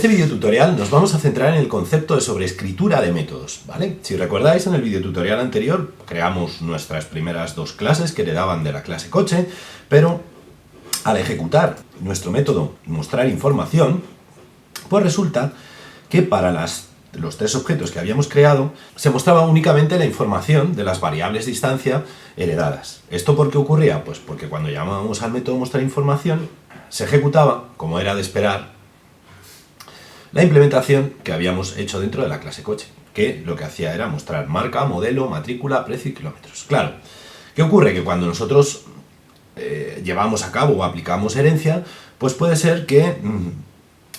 este vídeo tutorial nos vamos a centrar en el concepto de sobreescritura de métodos, ¿vale? Si recordáis, en el vídeo tutorial anterior creamos nuestras primeras dos clases que heredaban de la clase coche, pero al ejecutar nuestro método mostrar información, pues resulta que para los tres objetos que habíamos creado se mostraba únicamente la información de las variables de instancia heredadas. ¿Esto por qué ocurría? Pues porque cuando llamábamos al método mostrar información se ejecutaba, como era de esperar, la implementación que habíamos hecho dentro de la clase coche, que lo que hacía era mostrar marca, modelo, matrícula, precio y kilómetros. Claro, ¿qué ocurre? Que cuando nosotros llevamos a cabo o aplicamos herencia, pues puede ser que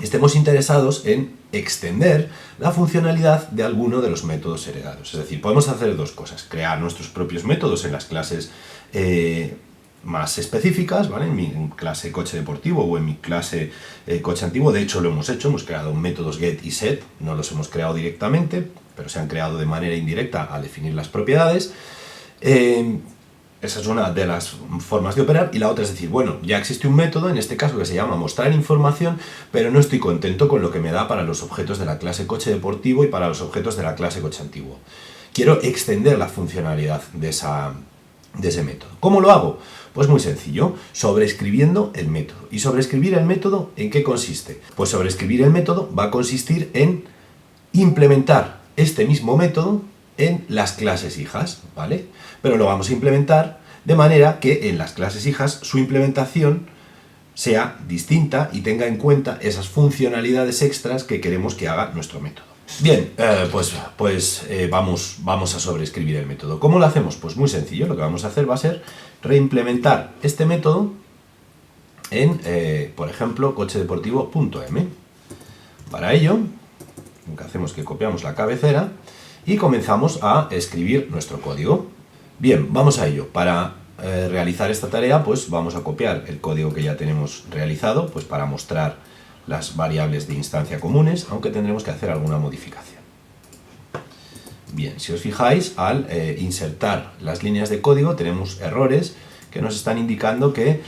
estemos interesados en extender la funcionalidad de alguno de los métodos heredados. Es decir, podemos hacer dos cosas: crear nuestros propios métodos en las clases más específicas, ¿vale? En mi clase coche deportivo o en mi clase coche antiguo. De hecho lo hemos hecho, hemos creado métodos get y set, no los hemos creado directamente, pero se han creado de manera indirecta al definir las propiedades. Esa es una de las formas de operar, y la otra es decir, bueno, ya existe un método, en este caso que se llama mostrar información, pero no estoy contento con lo que me da para los objetos de la clase coche deportivo y para los objetos de la clase coche antiguo. Quiero extender la funcionalidad de ese método. ¿Cómo lo hago? Pues muy sencillo, sobreescribiendo el método. ¿Y sobreescribir el método en qué consiste? Pues sobreescribir el método va a consistir en implementar este mismo método en las clases hijas, ¿vale? Pero lo vamos a implementar de manera que en las clases hijas su implementación sea distinta y tenga en cuenta esas funcionalidades extras que queremos que haga nuestro método. Bien, vamos a sobreescribir el método. ¿Cómo lo hacemos? Pues muy sencillo, lo que vamos a hacer va a ser reimplementar este método en, por ejemplo, cochedeportivo.m. Para ello, lo que hacemos es que copiamos la cabecera y comenzamos a escribir nuestro código. Bien, vamos a ello. Para realizar esta tarea, pues vamos a copiar el código que ya tenemos realizado, pues para mostrar las variables de instancia comunes, aunque tendremos que hacer alguna modificación. Bien, si os fijáis, al insertar las líneas de código tenemos errores que nos están indicando que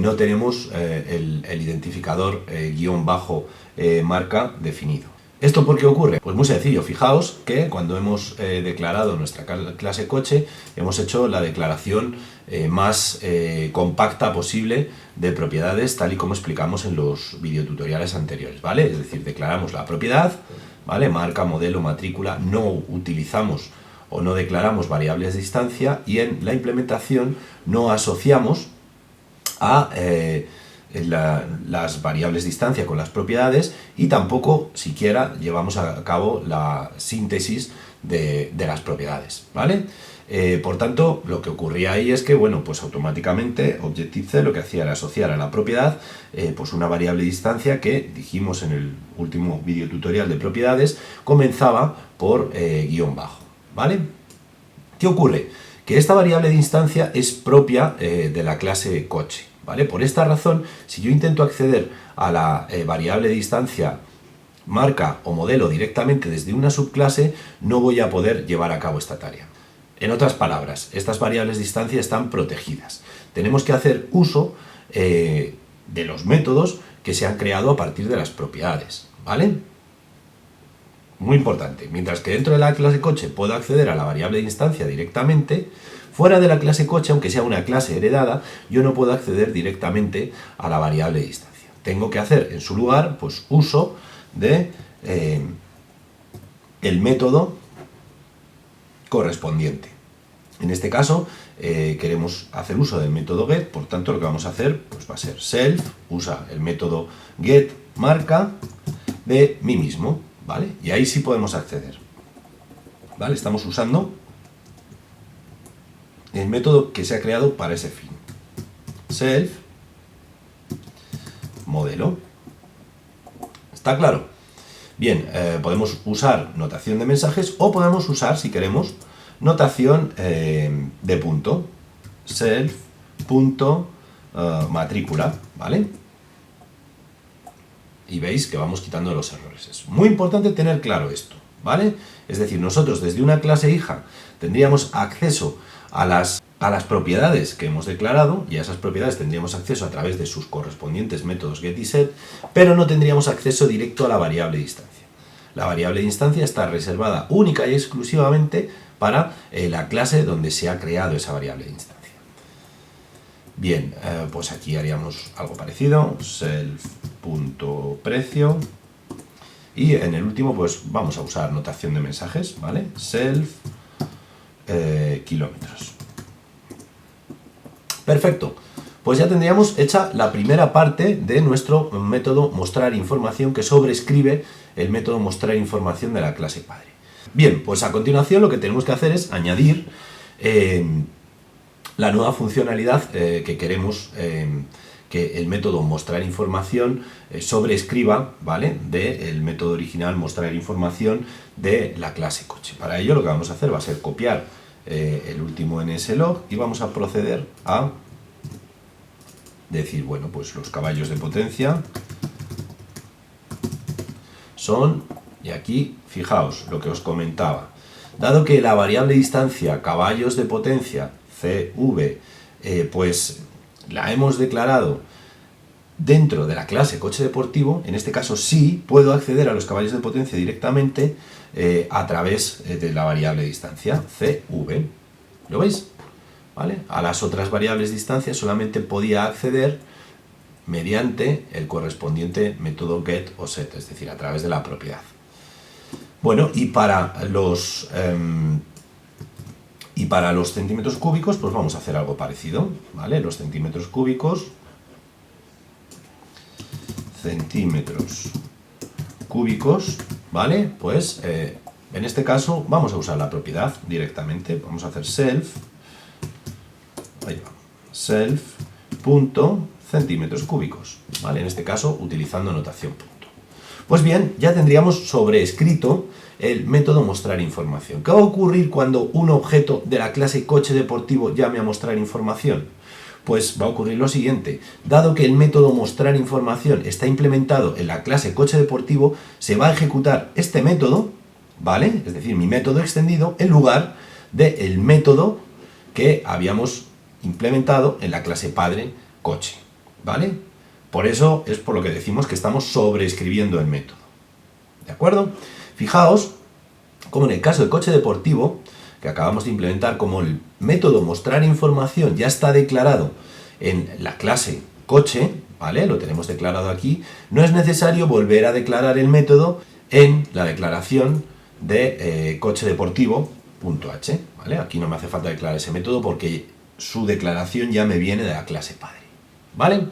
no tenemos el identificador guión bajo marca definido. ¿Esto por qué ocurre? Pues muy sencillo, fijaos que cuando hemos declarado nuestra clase coche, hemos hecho la declaración más compacta posible de propiedades, tal y como explicamos en los videotutoriales anteriores, ¿vale? Es decir, declaramos la propiedad, ¿vale? Marca, modelo, matrícula, no utilizamos o no declaramos variables de instancia, y en la implementación no asociamos a las variables de instancia con las propiedades, y tampoco siquiera llevamos a cabo la síntesis de las propiedades, ¿vale? Por tanto, lo que ocurría ahí es que, bueno, pues automáticamente Objective-C lo que hacía era asociar a la propiedad pues una variable de instancia que, dijimos en el último video tutorial de propiedades, comenzaba por guión bajo, ¿vale? ¿Qué ocurre? Que esta variable de instancia es propia de la clase coche, ¿vale? Por esta razón, si yo intento acceder a la variable de instancia marca o modelo directamente desde una subclase, no voy a poder llevar a cabo esta tarea. En otras palabras, estas variables de instancia están protegidas. Tenemos que hacer uso de los métodos que se han creado a partir de las propiedades, ¿vale? Muy importante, mientras que dentro de la clase coche puedo acceder a la variable de instancia directamente, fuera de la clase coche, aunque sea una clase heredada, yo no puedo acceder directamente a la variable de instancia. Tengo que hacer en su lugar, pues, uso de el método correspondiente. En este caso queremos hacer uso del método get, por tanto lo que vamos a hacer pues va a ser self, usa el método get marca de mí mismo, ¿vale? Y ahí sí podemos acceder, ¿vale? Estamos usando el método que se ha creado para ese fin. Self modelo. ¿Está claro? Bien, podemos usar notación de mensajes o podemos usar, si queremos, notación de punto. Self punto matrícula, ¿vale? Y veis que vamos quitando los errores. Es muy importante tener claro esto, ¿vale? Es decir, nosotros desde una clase hija tendríamos acceso a a las propiedades que hemos declarado, y a esas propiedades tendríamos acceso a través de sus correspondientes métodos get y set, pero no tendríamos acceso directo a la variable de instancia. La variable de instancia está reservada única y exclusivamente para la clase donde se ha creado esa variable de instancia. Bien, pues aquí haríamos algo parecido, self.precio, y en el último pues vamos a usar notación de mensajes, ¿vale? Self kilómetros. Perfecto, pues ya tendríamos hecha la primera parte de nuestro método mostrar información, que sobrescribe el método mostrar información de la clase padre. Bien, pues a continuación lo que tenemos que hacer es añadir la nueva funcionalidad que queremos que el método mostrar información sobrescriba, ¿vale?, del método original mostrar información de la clase coche. Para ello lo que vamos a hacer va a ser copiar el último NSLog y vamos a proceder a decir, bueno, pues los caballos de potencia son, y aquí fijaos lo que os comentaba, dado que la variable distancia caballos de potencia CV pues la hemos declarado dentro de la clase coche deportivo, en este caso sí puedo acceder a los caballos de potencia directamente a través de la variable distancia CV. ¿Lo veis? ¿Vale? A las otras variables de distancia solamente podía acceder mediante el correspondiente método get o set, es decir, a través de la propiedad. Bueno, y para los centímetros cúbicos, pues vamos a hacer algo parecido, ¿vale? Los centímetros cúbicos, ¿vale? Pues en este caso vamos a usar la propiedad directamente, vamos a hacer self.centímetros cúbicos, ¿vale? En este caso utilizando notación punto. Pues bien, ya tendríamos sobreescrito el método mostrar información. ¿Qué va a ocurrir cuando un objeto de la clase coche deportivo llame a mostrar información? Pues va a ocurrir lo siguiente: dado que el método mostrar información está implementado en la clase coche deportivo, se va a ejecutar este método, ¿vale?, es decir, mi método extendido, en lugar del método que habíamos implementado en la clase padre coche, ¿vale? Por eso es por lo que decimos que estamos sobreescribiendo el método, ¿de acuerdo? Fijaos como en el caso del coche deportivo, que acabamos de implementar, como el método mostrar información ya está declarado en la clase coche, ¿vale?, lo tenemos declarado aquí, no es necesario volver a declarar el método en la declaración de coche deportivo.h, ¿vale? Aquí no me hace falta declarar ese método porque su declaración ya me viene de la clase padre, ¿vale?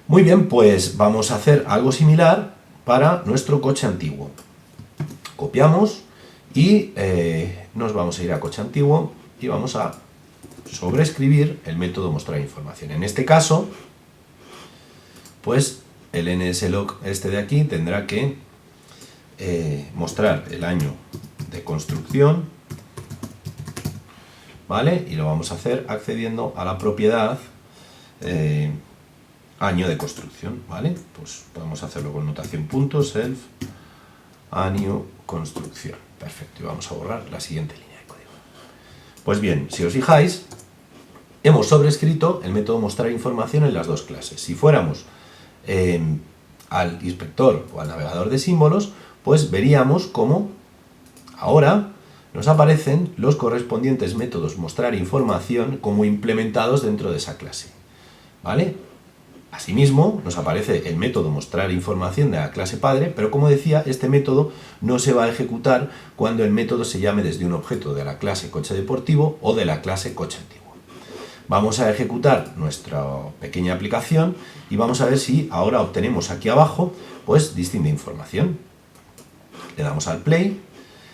Muy bien, pues vamos a hacer algo similar para nuestro coche antiguo. Copiamos y nos vamos a ir a coche antiguo y vamos a sobreescribir el método mostrar información. En este caso, pues el NSLog este de aquí tendrá que mostrar el año de construcción, ¿vale? Y lo vamos a hacer accediendo a la propiedad año de construcción, ¿vale? Pues podemos hacerlo con notación punto, self, año, construcción. Perfecto, y vamos a borrar la siguiente línea de código. Pues bien, si os fijáis, hemos sobrescrito el método mostrar información en las dos clases. Si fuéramos al inspector o al navegador de símbolos, pues veríamos cómo ahora nos aparecen los correspondientes métodos mostrar información como implementados dentro de esa clase, ¿vale? Asimismo, nos aparece el método mostrar información de la clase padre, pero como decía, este método no se va a ejecutar cuando el método se llame desde un objeto de la clase coche deportivo o de la clase coche antiguo. Vamos a ejecutar nuestra pequeña aplicación y vamos a ver si ahora obtenemos aquí abajo pues distinta información. Le damos al play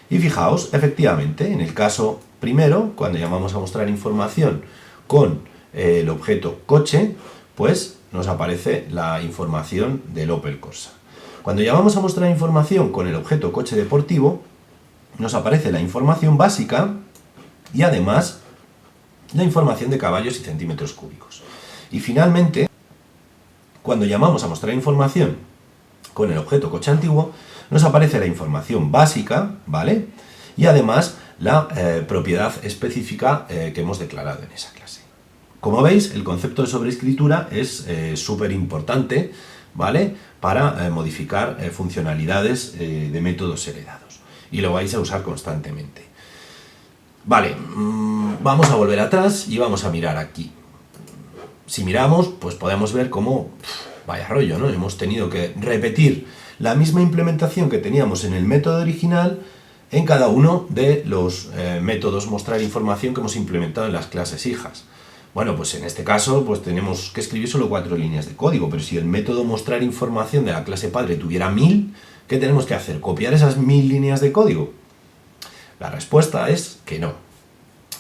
y fijaos, efectivamente, en el caso primero, cuando llamamos a mostrar información con el objeto coche, pues nos aparece la información del Opel Corsa. Cuando llamamos a mostrar información con el objeto coche deportivo, nos aparece la información básica y además la información de caballos y centímetros cúbicos. Y finalmente, cuando llamamos a mostrar información con el objeto coche antiguo, nos aparece la información básica, ¿vale?, y además la propiedad específica que hemos declarado en esa clase. Como veis, el concepto de sobreescritura es súper importante, ¿vale?, para modificar funcionalidades de métodos heredados, y lo vais a usar constantemente. Vale, vamos a volver atrás y vamos a mirar aquí. Si miramos, pues podemos ver cómo, vaya rollo, ¿no? Hemos tenido que repetir la misma implementación que teníamos en el método original en cada uno de los métodos mostrar información que hemos implementado en las clases hijas. Bueno, pues en este caso pues tenemos que escribir solo 4 líneas de código, pero si el método mostrar información de la clase padre tuviera 1000, ¿qué tenemos que hacer? ¿Copiar esas 1000 líneas de código? La respuesta es que no.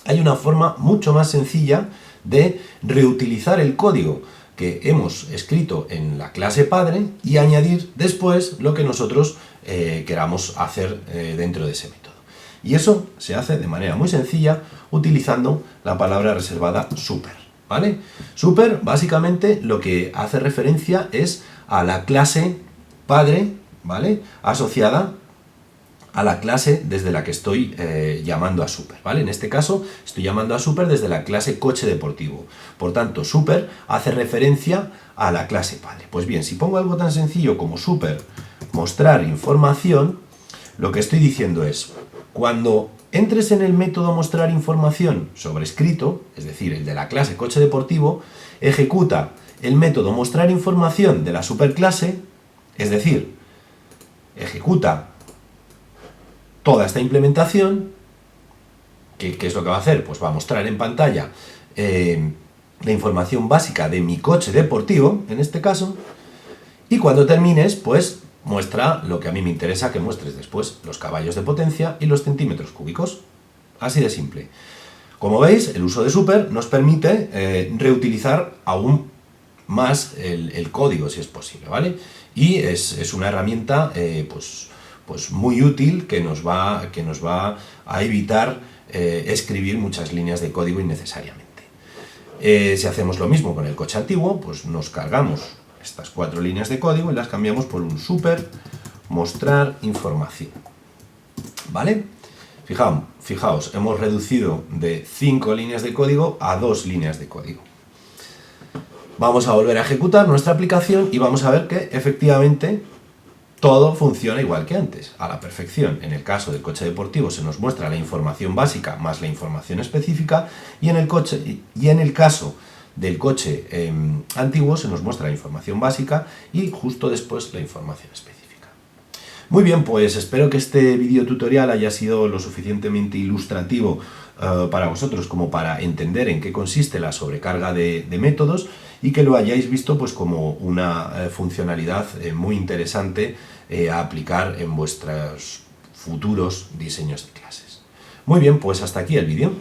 Hay una forma mucho más sencilla de reutilizar el código que hemos escrito en la clase padre y añadir después lo que nosotros queramos hacer dentro de ese método. Y eso se hace de manera muy sencilla utilizando la palabra reservada super, ¿vale? Super básicamente lo que hace referencia es a la clase padre, ¿vale?, asociada a la clase desde la que estoy llamando a super, ¿vale? En este caso estoy llamando a super desde la clase coche deportivo. Por tanto, super hace referencia a la clase padre. Pues bien, si pongo algo tan sencillo como super mostrar información, lo que estoy diciendo es, cuando entres en el método mostrar información sobrescrito, es decir, el de la clase coche deportivo, ejecuta el método mostrar información de la superclase, es decir, ejecuta toda esta implementación. ¿Qué es lo que va a hacer? Pues va a mostrar en pantalla la información básica de mi coche deportivo, en este caso, y cuando termines, pues muestra lo que a mí me interesa que muestres después, los caballos de potencia y los centímetros cúbicos. Así de simple. Como veis, el uso de super nos permite reutilizar aún más el código, si es posible, ¿vale? Y es una herramienta pues muy útil que nos va a evitar escribir muchas líneas de código innecesariamente. Si hacemos lo mismo con el coche antiguo, pues nos cargamos estas 4 líneas de código y las cambiamos por un super mostrar información, ¿vale? Fijaos, hemos reducido de 5 líneas de código a 2 líneas de código. Vamos a volver a ejecutar nuestra aplicación y vamos a ver que efectivamente todo funciona igual que antes, a la perfección. En el caso del coche deportivo se nos muestra la información básica más la información específica, y en el caso del coche antiguo se nos muestra la información básica y justo después la información específica. Muy bien, pues espero que este vídeo tutorial haya sido lo suficientemente ilustrativo para vosotros como para entender en qué consiste la sobrecarga de métodos, y que lo hayáis visto pues como una funcionalidad muy interesante a aplicar en vuestros futuros diseños de clases. Muy bien, pues hasta aquí el vídeo.